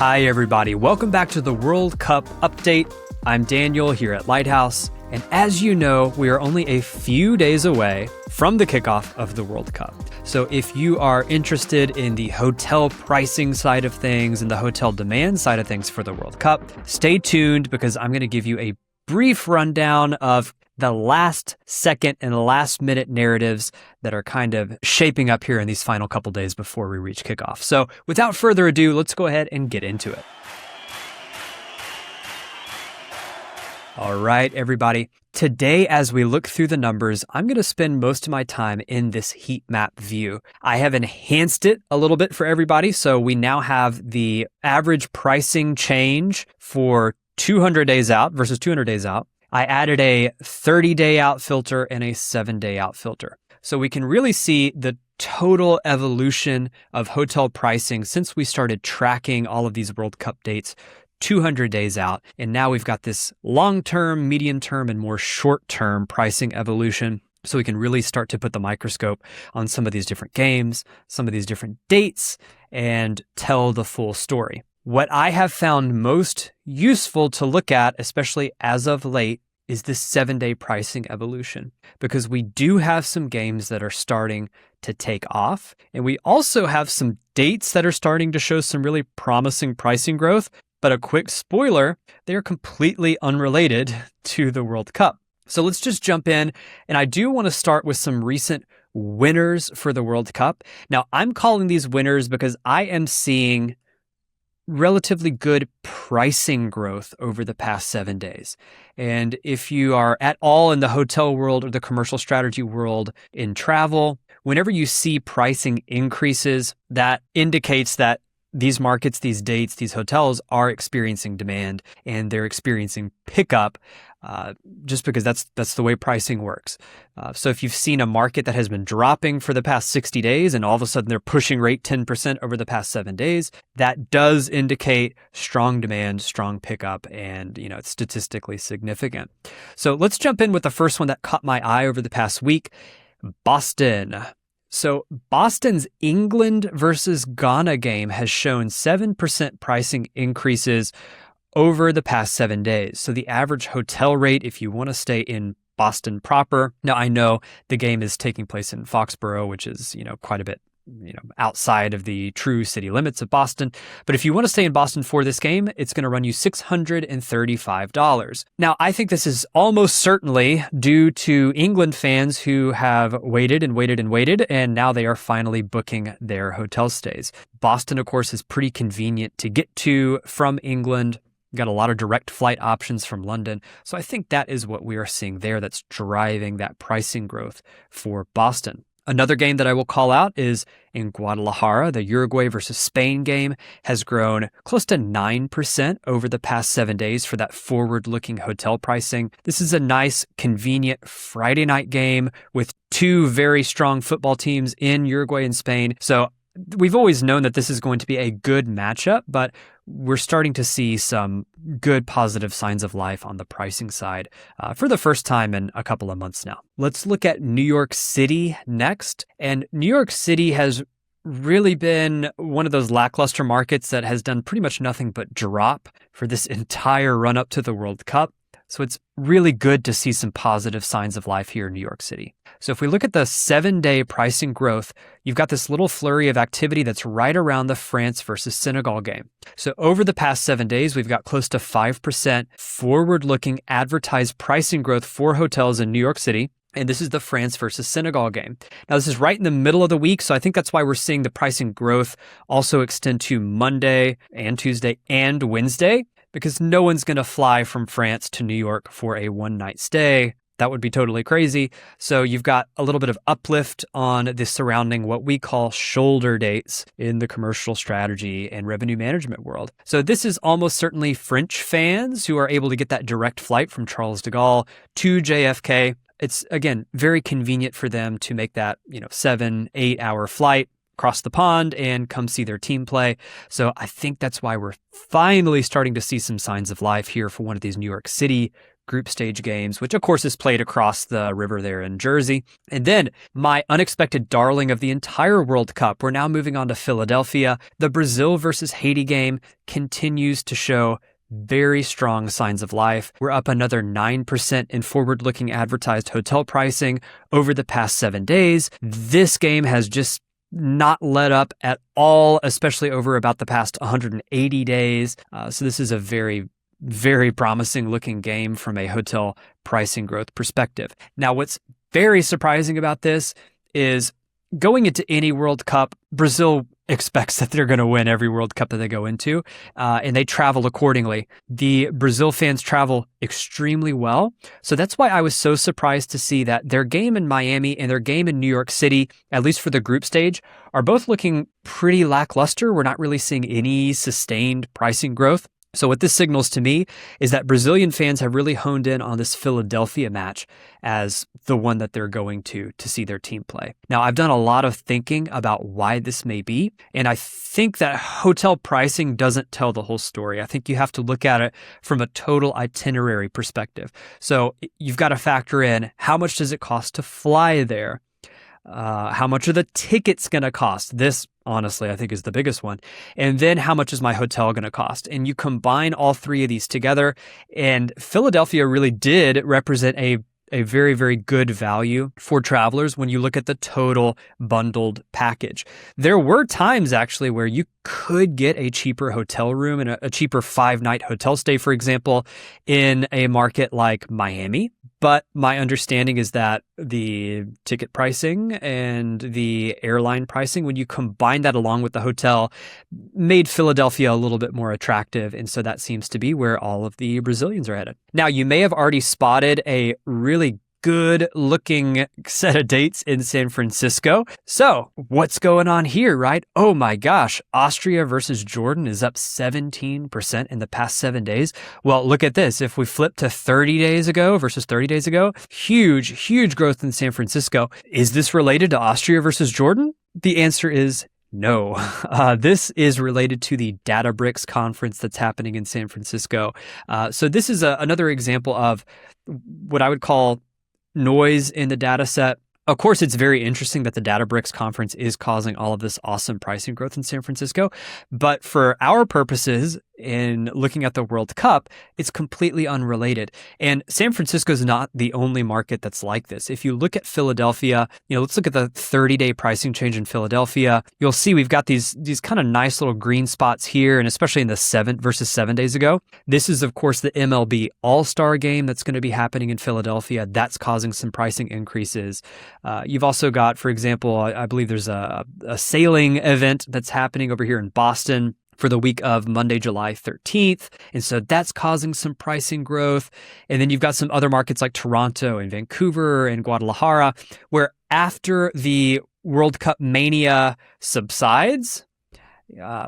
Hi, everybody. Welcome back to the World Cup update. I'm Daniel here at Lighthouse. And as you know, we are only a few days away from the kickoff of the World Cup. So if you are interested in the hotel pricing side of things and the hotel demand side of things for the World Cup, stay tuned because I'm going to give you a brief rundown of the last second and last minute narratives that are kind of shaping up here in these final couple days before we reach kickoff. So without further ado, let's go ahead and get into it. All right, everybody. Today, as we look through the numbers, I'm going to spend most of my time in this heat map view. I have enhanced it a little bit for everybody. So we now have the average pricing change for 200 days out versus 200 days out. I added a 30-day out filter and a 7-day out filter. So we can really see the total evolution of hotel pricing since we started tracking all of these World Cup dates 200 days out. And now we've got this long-term, medium-term, and more short-term pricing evolution. So we can really start to put the microscope on some of these different games, some of these different dates, and tell the full story. What I have found most useful to look at, especially as of late, is this 7-day pricing evolution, because we do have some games that are starting to take off. And we also have some dates that are starting to show some really promising pricing growth. But a quick spoiler, they are completely unrelated to the World Cup. So let's just jump in. And I do want to start with some recent winners for the World Cup. Now, I'm calling these winners because I am seeing relatively good pricing growth over the past 7 days. And if you are at all in the hotel world or the commercial strategy world in travel, whenever you see pricing increases, that indicates that these markets, these dates, these hotels are experiencing demand and they're experiencing pickup just because that's the way pricing works. So if you've seen a market that has been dropping for the past 60 days and all of a sudden they're pushing rate 10% over the past 7 days, that does indicate strong demand, strong pickup, and it's statistically significant. So let's jump in with the first one that caught my eye over the past week, Boston. So Boston's England versus Ghana game has shown 7% pricing increases over the past 7 days. So the average hotel rate, if you want to stay in Boston proper, now I know the game is taking place in Foxborough, which is, quite a bit, outside of the true city limits of Boston. But if you want to stay in Boston for this game, it's going to run you $635. Now, I think this is almost certainly due to England fans who have waited and waited and waited, and now they are finally booking their hotel stays. Boston, of course, is pretty convenient to get to from England. Got a lot of direct flight options from London. So I think that is what we are seeing there that's driving that pricing growth for Boston. Another game that I will call out is in Guadalajara. The Uruguay versus Spain game has grown close to 9% over the past 7 days for that forward-looking hotel pricing. This is a nice, convenient Friday night game with two very strong football teams in Uruguay and Spain. So we've always known that this is going to be a good matchup, but we're starting to see some good positive signs of life on the pricing side for the first time in a couple of months now. Let's look at New York City next. And New York City has really been one of those lackluster markets that has done pretty much nothing but drop for this entire run up to the World Cup. So it's really good to see some positive signs of life here in New York City. So if we look at the 7-day pricing growth, you've got this little flurry of activity that's right around the France versus Senegal game. So over the past 7 days, we've got close to 5% forward-looking advertised pricing growth for hotels in New York City. And this is the France versus Senegal game. Now, this is right in the middle of the week, so I think that's why we're seeing the pricing growth also extend to Monday and Tuesday and Wednesday, because no one's going to fly from France to New York for a one-night stay. That would be totally crazy. So you've got a little bit of uplift on the surrounding what we call shoulder dates in the commercial strategy and revenue management world. So this is almost certainly French fans who are able to get that direct flight from Charles de Gaulle to JFK. It's, again, very convenient for them to make that 7-8 hour flight across the pond and come see their team play. So I think that's why we're finally starting to see some signs of life here for one of these New York City group stage games, which of course is played across the river there in Jersey. And then my unexpected darling of the entire World Cup, we're now moving on to Philadelphia. The Brazil versus Haiti game continues to show very strong signs of life. We're up another 9% in forward-looking advertised hotel pricing over the past 7 days. This game has just not let up at all, especially over about the past 180 days. So this is a very, very promising looking game from a hotel pricing growth perspective. Now, what's very surprising about this is going into any World Cup, Brazil expects that they're going to win every World Cup that they go into, and they travel accordingly. The Brazil fans travel extremely well. So that's why I was so surprised to see that their game in Miami and their game in New York City, at least for the group stage, are both looking pretty lackluster. We're not really seeing any sustained pricing growth. So what this signals to me is that Brazilian fans have really honed in on this Philadelphia match as the one that they're going to see their team play. Now, I've done a lot of thinking about why this may be, and I think that hotel pricing doesn't tell the whole story. I think you have to look at it from a total itinerary perspective. So you've got to factor in how much does it cost to fly there? How much are the tickets going to cost? This, honestly, I think is the biggest one. And then how much is my hotel going to cost? And you combine all three of these together, and Philadelphia really did represent a very, very good value for travelers when you look at the total bundled package. There were times actually where you could get a cheaper hotel room and a cheaper 5-night hotel stay, for example, in a market like Miami. But my understanding is that the ticket pricing and the airline pricing, when you combine that along with the hotel, made Philadelphia a little bit more attractive. And so that seems to be where all of the Brazilians are headed. Now, you may have already spotted a really good looking set of dates in San Francisco. So what's going on here, right? Oh my gosh, Austria versus Jordan is up 17% in the past 7 days. Well, look at this. If we flip to 30 days ago versus 30 days ago, huge growth in San Francisco. Is this related to Austria versus Jordan? The answer is no. This is related to the Databricks conference that's happening in San Francisco. So this is another example of what I would call noise in the data set. Of course, it's very interesting that the Databricks conference is causing all of this awesome pricing growth in San Francisco. But for our purposes, in looking at the World Cup, it's completely unrelated. And San Francisco is not the only market that's like this. If you look at Philadelphia, let's look at the 30-day pricing change in Philadelphia. You'll see we've got these kind of nice little green spots here, and especially in the 7 versus 7 days ago. This is, of course, the MLB All-Star game that's going to be happening in Philadelphia. That's causing some pricing increases. You've also got, for example, I believe there's a sailing event that's happening over here in Boston for the week of Monday, July 13th. And so that's causing some pricing growth. And then you've got some other markets like Toronto and Vancouver and Guadalajara, where after the World Cup mania subsides,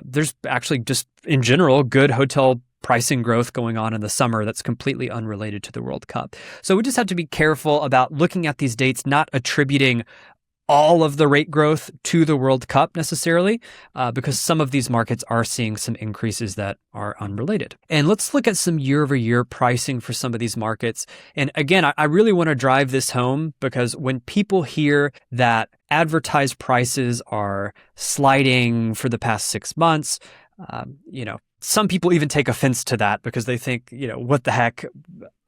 there's actually just in general good hotel pricing growth going on in the summer that's completely unrelated to the World Cup. So we just have to be careful about looking at these dates, not attributing all of the rate growth to the World Cup necessarily, because some of these markets are seeing some increases that are unrelated. And let's look at some year-over-year pricing for some of these markets. And again, I really want to drive this home because when people hear that advertised prices are sliding for the past 6 months, some people even take offense to that because they think, what the heck?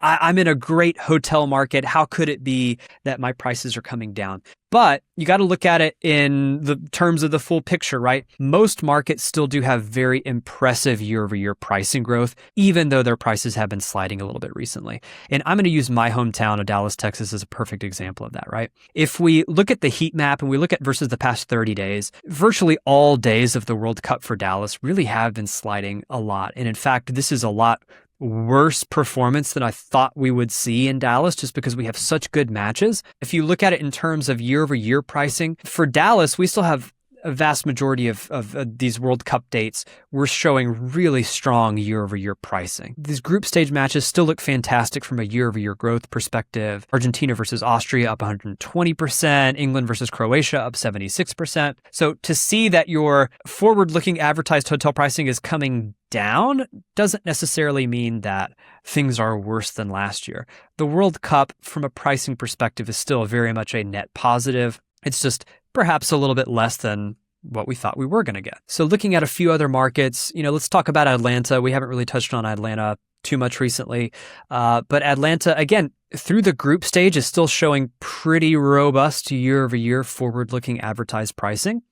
I'm in a great hotel market. How could it be that my prices are coming down? But you got to look at it in the terms of the full picture, right? Most markets still do have very impressive year-over-year pricing growth, even though their prices have been sliding a little bit recently. And I'm going to use my hometown of Dallas, Texas as a perfect example of that, right? If we look at the heat map and we look at versus the past 30 days, virtually all days of the World Cup for Dallas really have been sliding a lot. And in fact, this is a lot worse performance than I thought we would see in Dallas just because we have such good matches. If you look at it in terms of year-over-year pricing, for Dallas, we still have a vast majority of these World Cup dates, we're showing really strong year-over-year pricing. These group stage matches still look fantastic from a year-over-year growth perspective. Argentina versus Austria up 120%, England versus Croatia up 76%. So to see that your forward-looking advertised hotel pricing is coming down doesn't necessarily mean that things are worse than last year. The World Cup, from a pricing perspective, is still very much a net positive. It's just perhaps a little bit less than what we thought we were going to get. So looking at a few other markets, let's talk about Atlanta. We haven't really touched on Atlanta too much recently, but Atlanta, again, through the group stage is still showing pretty robust year-over-year forward-looking advertised pricing.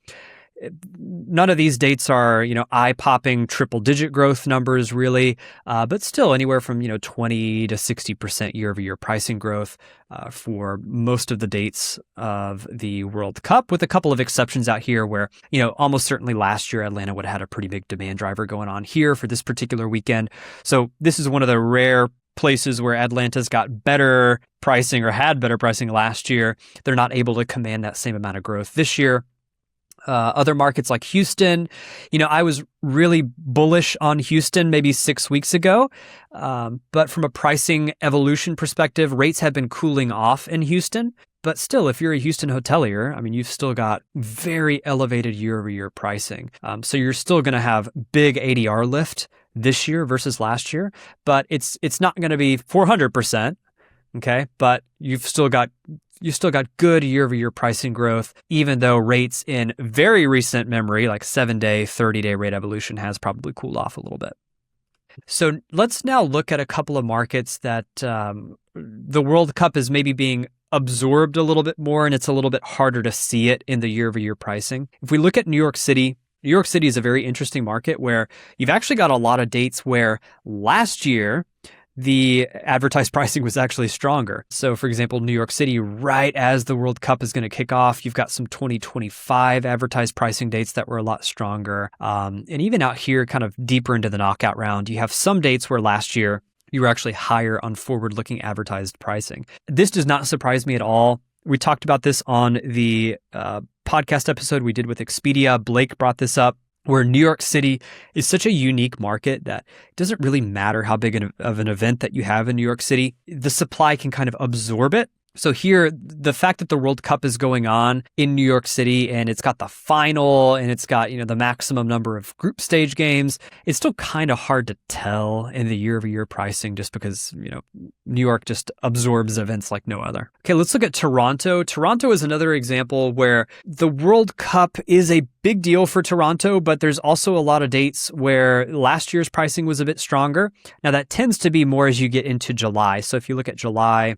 None of these dates are, eye-popping triple-digit growth numbers really, but still anywhere from, 20 to 60% year-over-year pricing growth for most of the dates of the World Cup, with a couple of exceptions out here where, almost certainly last year Atlanta would have had a pretty big demand driver going on here for this particular weekend. So this is one of the rare places where Atlanta's got better pricing or had better pricing last year. They're not able to command that same amount of growth this year. Other markets like Houston, I was really bullish on Houston maybe 6 weeks ago. But from a pricing evolution perspective, rates have been cooling off in Houston. But still, if you're a Houston hotelier, you've still got very elevated year-over-year pricing. So you're still going to have big ADR lift this year versus last year, but it's not going to be 400%. Okay, but you've still got good year-over-year pricing growth, even though rates in very recent memory, like 7-day, 30-day rate evolution, has probably cooled off a little bit. So let's now look at a couple of markets that the World Cup is maybe being absorbed a little bit more, and it's a little bit harder to see it in the year-over-year pricing. If we look at New York City is a very interesting market where you've actually got a lot of dates where last year the advertised pricing was actually stronger. So for example, New York City, right as the World Cup is going to kick off, you've got some 2025 advertised pricing dates that were a lot stronger. And even out here, kind of deeper into the knockout round, you have some dates where last year you were actually higher on forward-looking advertised pricing. This does not surprise me at all. We talked about this on the podcast episode we did with Expedia. Blake brought this up, where New York City is such a unique market that it doesn't really matter how big of an event that you have in New York City. The supply can kind of absorb it. So here, the fact that the World Cup is going on in New York City and it's got the final and it's got, the maximum number of group stage games, it's still kind of hard to tell in the year-over-year pricing just because, New York just absorbs events like no other. Okay, let's look at Toronto. Toronto is another example where the World Cup is a big deal for Toronto, but there's also a lot of dates where last year's pricing was a bit stronger. Now that tends to be more as you get into July. So if you look at July,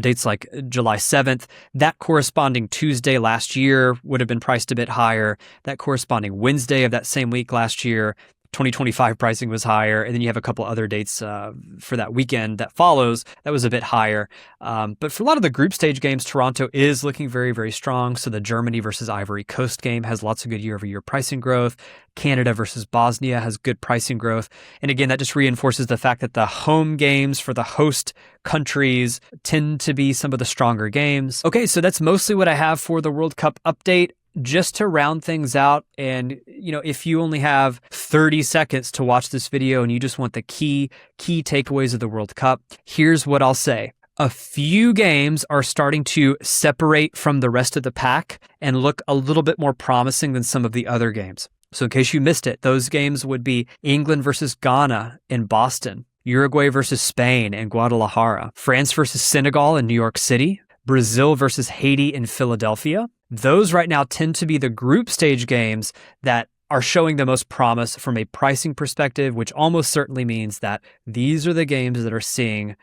dates like July 7th, that corresponding Tuesday last year would have been priced a bit higher. That corresponding Wednesday of that same week last year, 2025 pricing was higher. And then you have a couple other dates for that weekend that follows that was a bit higher. But for a lot of the group stage games, Toronto is looking very, very strong. So the Germany versus Ivory Coast game has lots of good year-over-year pricing growth. Canada versus Bosnia has good pricing growth. And again, that just reinforces the fact that the home games for the host countries tend to be some of the stronger games. Okay, so that's mostly what I have for the World Cup update. Just to round things out, and if you only have 30 seconds to watch this video and you just want the key takeaways of the World Cup, here's what I'll say. A few games are starting to separate from the rest of the pack and look a little bit more promising than some of the other games. So in case you missed it, those games would be England versus Ghana in Boston, Uruguay versus Spain in Guadalajara, France versus Senegal in New York City, Brazil versus Haiti in Philadelphia. Those right now tend to be the group stage games that are showing the most promise from a pricing perspective, which almost certainly means that these are the games that are seeing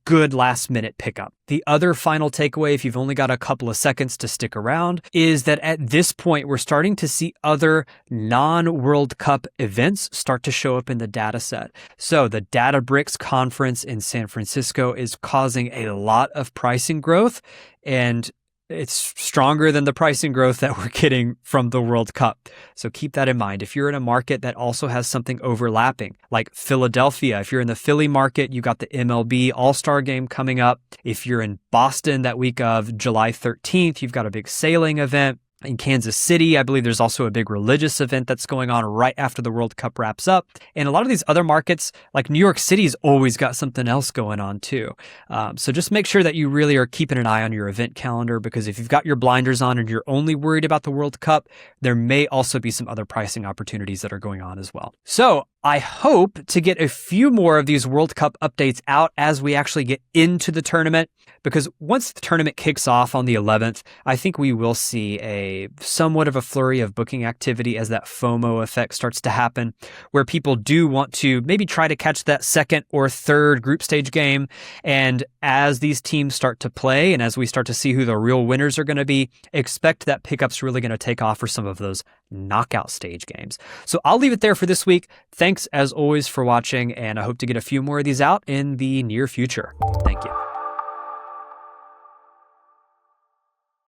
good last minute pickup. The other final takeaway, if you've only got a couple of seconds to stick around, is that at this point, we're starting to see other non-World Cup events start to show up in the data set. So the Databricks conference in San Francisco is causing a lot of pricing growth, and it's stronger than the pricing growth that we're getting from the World Cup. So keep that in mind. If you're in a market that also has something overlapping, like Philadelphia, if you're in the Philly market, you got the MLB All-Star game coming up. If you're in Boston that week of July 13th, you've got a big sailing event. in Kansas City. I believe there's also a big religious event that's going on right after the World Cup wraps up. And a lot of these other markets, like New York City's always got something else going on too. So just make sure that you really are keeping an eye on your event calendar, because if you've got your blinders on and you're only worried about the World Cup, there may also be some other pricing opportunities that are going on as well. So I hope to get a few more of these World Cup updates out as we actually get into the tournament, because once the tournament kicks off on the 11th, I think we will see a somewhat of a flurry of booking activity as that FOMO effect starts to happen, where people do want to maybe try to catch that second or third group stage game. And as these teams start to play and as we start to see who the real winners are going to be, expect that pickup's really going to take off for some of those knockout stage games. So I'll leave it there for this week. Thanks as always for watching, and I hope to get a few more of these out in the near future.